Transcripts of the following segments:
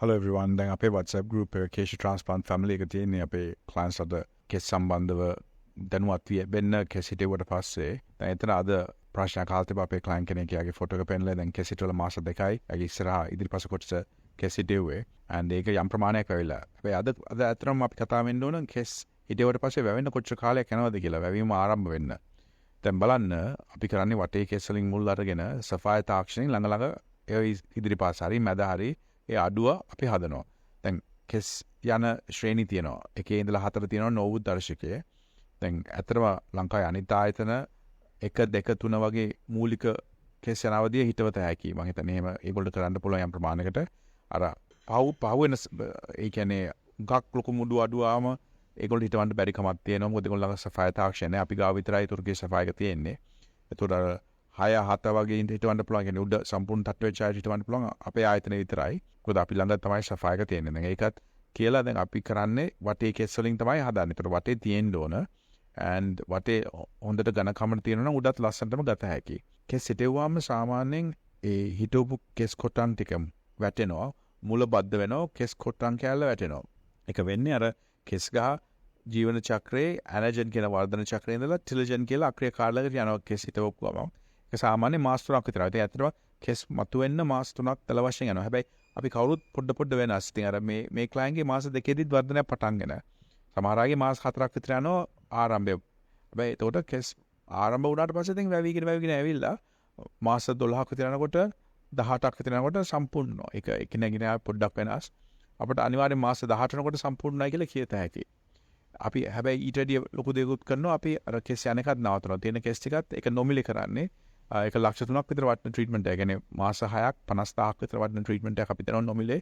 Hello everyone. දැන් අපේ WhatsApp group එකේ keshatransplant family එක තියෙන්නේ අපේ clients අද කෙස් සම්බන්ධව දැනුවත් වෙන්න කෙස් හිටෙව්වට පස්සේ දැන් එතන අද ප්‍රශ්නයක් අහලා තිබ්බා අපේ client කෙනෙක් යාගේ ෆොටෝ එක පෙන්නලා දැන් කෙස් හිටවල මාස 2යි යාගේ ඉස්සරහා ඉදිරිපස කොටස කෙස් හිටෙව්වේ and ඒක යම් ප්‍රමාණයක් වෙවිලා. හැබැයි අද ඇත්තටම අපි කතා වෙන්න ඕන කෙස් හිටෙව්වට පස්සේ වැවෙන්න කොච්චර කාලයක් යනවද කියලා. වැවීම ආරම්භ වෙන්න. දැන් බලන්න අපි කරන්නේ වටේ කෙස් වලින් මුල් අරගෙන සෆාය තාක්ෂණයෙන් ළඟ ඒ ඉදිරිපස හරි මැද හරි ඒ අඩුව අපි හදනවා. දැන් කෙස් යන ශ්‍රේණි තියෙනවා. එකේ ඉඳලා 4 තියෙනවා නෝවුත් දර්ශකයේ. දැන් ඇත්තටම ලංකාවේ අනිත් ආයතන 1 2 3 වගේ මූලික කෙස් යන අවධිය හිතවත හැකි. මම හිතන්නේ එහෙම ඒගොල්ලෝ කරන්න පුළුවන් යම් ප්‍රමාණයකට අර පහු වෙන ඒ කියන්නේ ගක් ලොකු මුඩු අඩුවාම ඒගොල්ලෝ හිතවන්න බැරි කමක් තියෙනවා. මොකද ඒගොල්ලෝ ළඟ සෆාය තාක්ෂණය අපි ගාව විතරයි තුර්කියේ සෆායක තියෙන්නේ. ඒතකොට අර 6 7 වගේ හිටවන්න පුළුවන්. කියන්නේ උඩ සම්පූර්ණ තට්ටු වෙච්ච අය හිටවන්න පුළුවන් අපේ ආයතනයේ විතරයි. මොකද අපි ළඟ තමයි සෆායක තියෙන්නේ. දැන් ඒකත් කියලා දැන් අපි කරන්නේ වටේ කෙස් වලින් තමයි හදන්නේ. ඒතකොට වටේ තියෙන්න ඕන and වටේ හොඳට ඝනකමන තියෙනවා නම් උඩත් ලස්සනටම ගත හැකියි. කෙස් හිටෙව්වාම සාමාන්‍යයෙන් ඒ හිටවපු කෙස් කොටන් ටික වැටෙනවා. මුල බද්ධ වෙනවා. කෙස් කොටන් කැල්ල වැටෙනවා. ඒක වෙන්නේ අර කෙස් ගහ ජීවන චක්‍රයේ ඇනජන් කියන වර්ධන චක්‍රයේ ඉඳලා ටිලජන් කියලා අක්‍රිය කාලයකට යනවා කෙස් හිටවපුවම. ඒක සාමාන්‍ය මාස 3ක් විතරයි. ඒක ඇත්තටම කෙස් මතුවෙන්න මාස 3ක් තල වශයෙන් යනවා. හැබැයි අපි කවුරුත් පොඩ වෙනස්. ඉතින් අර මේ ක්ලයන්ට්ගේ මාස 2කෙදිත් වර්ධනයක් පටන්ගෙන. සමහර අයගේ මාස 4ක් විතර යනවා ආරම්භය. හැබැයි එතකොට කෙස් ආරම්භ වුණාට පස්සේ ඉතින් වැවිගෙන ඇවිල්ලා මාස 12ක් විතර යනකොට 18ක් විතර යනකොට සම්පූර්ණ වෙනවා. ඒක එකිනෙකින් පොඩ්ඩක් වෙනස්. අපිට අනිවාර්යෙන් මාස 18 වෙනකොට සම්පූර්ණයි කියලා කියත හැකියි. අපි හැබැයි ඊට වැඩිය ලොකු දෙයක්ත් කරනවා. අපි අර කෙස් යන එකත් නවත්තනවා. තියෙන කෙස් ටිකත් ඒක නොමිලේ කරන්නේ. ඒක ලක්ෂ 3ක් විතර වටින ට්‍රීට්මන්ට් එක. කියන්නේ මාස 6ක් 50000ක් විතර වටින ට්‍රීට්මන්ට් එකක් අපි දෙනවා නොමිලේ.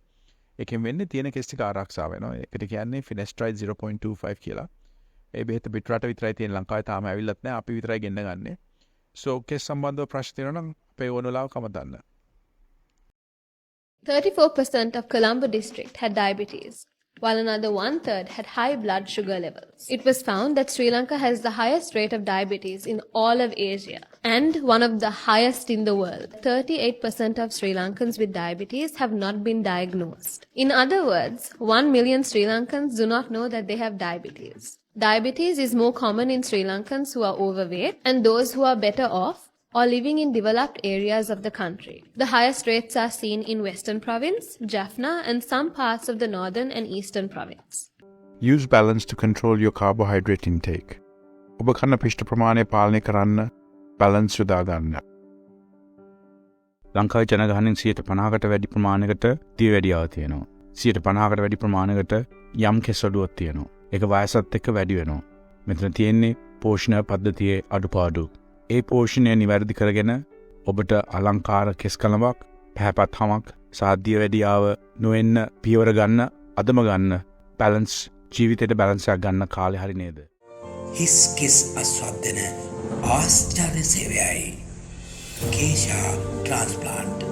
ඒකෙන් වෙන්නේ තියෙන කෙස් ටික ආරක්ෂා වෙනවා. ඒකට කියන්නේ Finasteride 0.25 කියලා. ඒ බෙහෙත පිටරට විතරයි තියෙන. ලංකාවේ තාම ඇවිල්ලත් නැහැ. අපි විතරයි ගෙන්න ගන්නෙ. So කෙස් සම්බන්ධව ප්‍රශ්න තියෙනවා නම් අපේ ඕනලාව කමතන්න. 34% of Colombo district had diabetes, while another 1/3 had high blood sugar levels. It was found that Sri Lanka has the highest rate of diabetes in all of Asia and one of the highest in the world. 38% of Sri Lankans with diabetes have not been diagnosed. In other words, 1 million Sri Lankans do not know that they have diabetes. Diabetes is more common in Sri Lankans who are overweight and those who are better off or living in developed areas of the country. The highest rates are seen in Western Province, Jaffna, and some parts of the Northern and Eastern Province. Use balance to control your carbohydrate intake. ඔබ කන පිෂ්ඨ ප්‍රමාණය පාලනය කරන්න balance යොදා ගන්න. ලංකාවේ ජනගහනයෙන් 50%කට වැඩි ප්‍රමාණයකට දියවැඩියාව තියෙනවා. 50%කට වැඩි ප්‍රමාණයකට යම් කෙස් අඩුවක් තියෙනවා. ඒක වයසත් එක්ක වැඩි වෙනවා. මෙතන තියෙන්නේ පෝෂණ පද්ධතියේ අඩුපාඩු. ඒ පෝෂණය නිවැරදි කරගෙන ඔබට අලංකාර කෙස් කලමක්, පැහැපත් හමක්, සාධ්‍ය වැඩියාව නොවෙන්න පියවර ගන්න, අදම ගන්න බැලන්ස් ජීවිතේට බැලන්ස් එකක් ගන්න කාලේ හරි නේද? හිස් කෙස් අස්වද්දන ආශ්චර්ය සේවයයි කේෂා ට්‍රාන්ස්ප්ලාන්ට්